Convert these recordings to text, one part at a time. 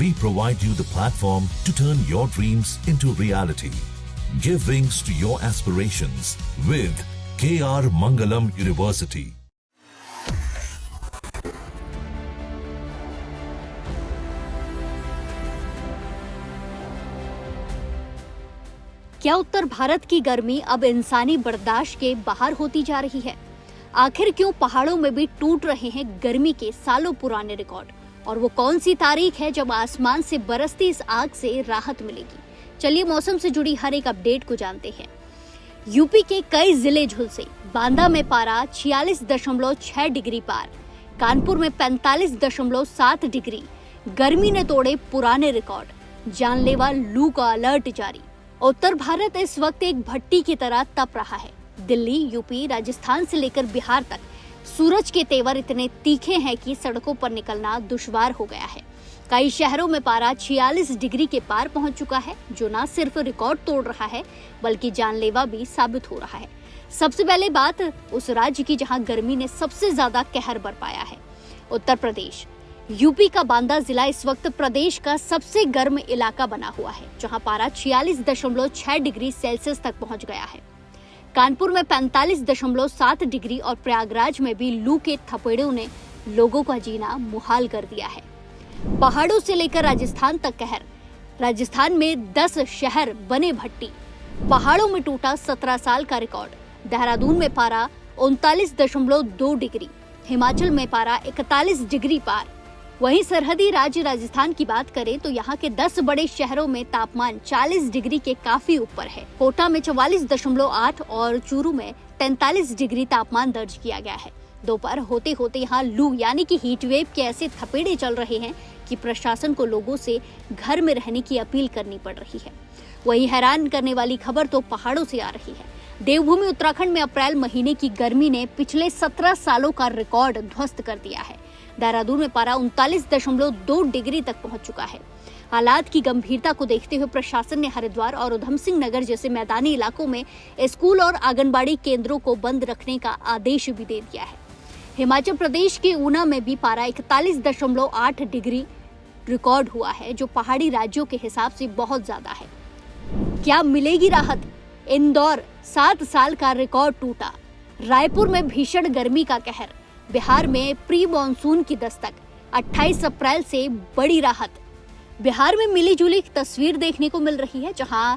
We provide you the platform to turn your dreams into reality. Give wings to your aspirations with KR Mangalam University. क्या उत्तर भारत की गर्मी अब इंसानी बर्दाश्त के बाहर होती जा रही है? आखिर क्यों पहाड़ों में भी टूट रहे हैं गर्मी के सालों पुराने रिकॉर्ड? और वो कौन सी तारीख है जब आसमान से बरसती इस आग से राहत मिलेगी? चलिए मौसम से जुड़ी हर एक अपडेट को जानते हैं। यूपी के कई जिले झुलसे। बांदा में पारा 46.6 डिग्री पार, कानपुर में 45.7 डिग्री। गर्मी ने तोड़े पुराने रिकॉर्ड, जानलेवा लू का अलर्ट जारी। उत्तर भारत इस वक्त एक भट्टी की तरह तप रहा है। दिल्ली, यूपी, राजस्थान से लेकर बिहार तक सूरज के तेवर इतने तीखे हैं कि सड़कों पर निकलना दुश्वार हो गया है। कई शहरों में पारा 46 डिग्री के पार पहुंच चुका है, जो न सिर्फ रिकॉर्ड तोड़ रहा है बल्कि जानलेवा भी साबित हो रहा है। सबसे पहले बात उस राज्य की जहां गर्मी ने सबसे ज्यादा कहर बरपाया है, उत्तर प्रदेश। यूपी का बांदा जिला इस वक्त प्रदेश का सबसे गर्म इलाका बना हुआ है, जहां पारा 46.6 डिग्री सेल्सियस तक पहुंच गया है। कानपुर में 45.7 डिग्री और प्रयागराज में भी लू के थपेड़ों ने लोगों का जीना मुहाल कर दिया है। पहाड़ों से लेकर राजस्थान तक कहर। राजस्थान में 10 शहर बने भट्टी। पहाड़ों में टूटा 17 साल का रिकॉर्ड। देहरादून में पारा 39.2 डिग्री, हिमाचल में पारा 41 डिग्री पार। वहीं सरहदी राज्य राजस्थान की बात करें तो यहाँ के 10 बड़े शहरों में तापमान 40 डिग्री के काफी ऊपर है। कोटा में 44.8 और चूरू में 43 डिग्री तापमान दर्ज किया गया है। दोपहर होते होते यहाँ लू यानी कि हीट वेव के ऐसे थपेड़े चल रहे हैं कि प्रशासन को लोगों से घर में रहने की अपील करनी पड़ रही है। वहीं हैरान करने वाली खबर तो पहाड़ों से आ रही है। देवभूमि उत्तराखंड में अप्रैल महीने की गर्मी ने पिछले 17 सालों का रिकॉर्ड ध्वस्त कर दिया है। देहरादून में पारा 39.2 डिग्री तक पहुंच चुका है। हालात की गंभीरता को देखते हुए प्रशासन ने हरिद्वार और उधम सिंह नगर जैसे मैदानी इलाकों में स्कूल और आंगनबाड़ी केंद्रों को बंद रखने का आदेश भी दे दिया है। हिमाचल प्रदेश के ऊना में भी पारा 41.8 डिग्री रिकॉर्ड हुआ है, जो पहाड़ी राज्यों के हिसाब से बहुत ज्यादा है। क्या मिलेगी राहत? इंदौर 7 साल का रिकॉर्ड टूटा। रायपुर में भीषण गर्मी का कहर। बिहार में प्री मॉनसून की दस्तक। 28 अप्रैल से बड़ी राहत। बिहार में मिली जुली तस्वीर देखने को मिल रही है, जहां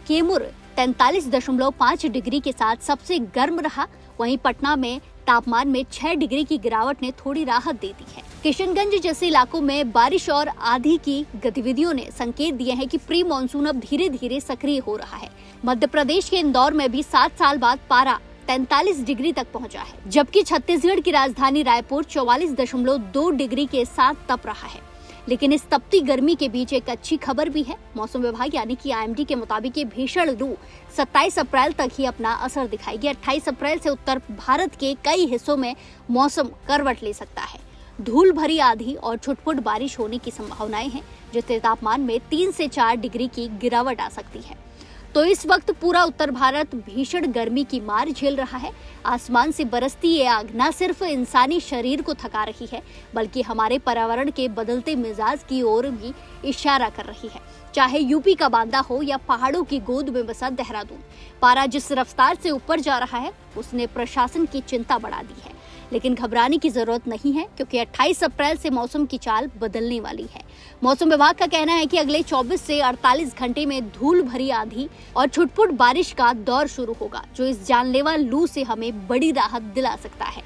कैमूर 43.5 डिग्री के साथ सबसे गर्म रहा। वहीं पटना में तापमान में 6 डिग्री की गिरावट ने थोड़ी राहत दे दी है। किशनगंज जैसे इलाकों में बारिश और आंधी की गतिविधियों ने संकेत दिए हैं कि प्री मॉनसून अब धीरे धीरे सक्रिय हो रहा है। मध्य प्रदेश के इंदौर में भी 7 साल बाद पारा 43 डिग्री तक पहुंचा है, जबकि छत्तीसगढ़ की राजधानी रायपुर 44.2 डिग्री के साथ तप रहा है। लेकिन इस तपती गर्मी के बीच एक अच्छी खबर भी है। मौसम विभाग यानी कि IMD के मुताबिक ये भीषण लू 27 अप्रैल तक ही अपना असर दिखाएगी। 28 अप्रैल से उत्तर भारत के कई हिस्सों में मौसम करवट ले सकता है। धूल भरी आंधी और छुटपुट बारिश होने की संभावनाएं हैं, जिससे तापमान में 3 से 4 डिग्री की गिरावट आ सकती है। तो इस वक्त पूरा उत्तर भारत भीषण गर्मी की मार झेल रहा है। आसमान से बरसती ये आग न सिर्फ इंसानी शरीर को थका रही है, बल्कि हमारे पर्यावरण के बदलते मिजाज की ओर भी इशारा कर रही है। चाहे यूपी का बांदा हो या पहाड़ों की गोद में बसा देहरादून, पारा जिस रफ्तार से ऊपर जा रहा है उसने प्रशासन की चिंता बढ़ा दी है। लेकिन घबराने की जरूरत नहीं है, क्योंकि 28 अप्रैल से मौसम की चाल बदलने वाली है। मौसम विभाग का कहना है कि अगले 24 से 48 घंटे में धूल भरी आंधी और छुटपुट बारिश का दौर शुरू होगा, जो इस जानलेवा लू से हमें बड़ी राहत दिला सकता है।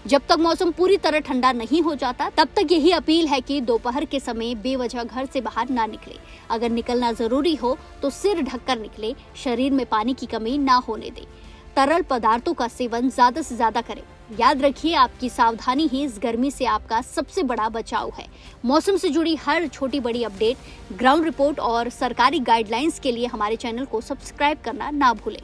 जब तक मौसम पूरी तरह ठंडा नहीं हो जाता, तब तक यही अपील है कि दोपहर के समय बेवजह घर से बाहर ना निकले। अगर निकलना जरूरी हो तो सिर ढककर निकले, शरीर में पानी की कमी ना होने दे। तरल पदार्थों का सेवन ज्यादा से ज्यादा करें। याद रखिए, आपकी सावधानी ही इस गर्मी से आपका सबसे बड़ा बचाव है। मौसम से जुड़ी हर छोटी बड़ी अपडेट, ग्राउंड रिपोर्ट और सरकारी गाइडलाइंस के लिए हमारे चैनल को सब्सक्राइब करना ना भूलें।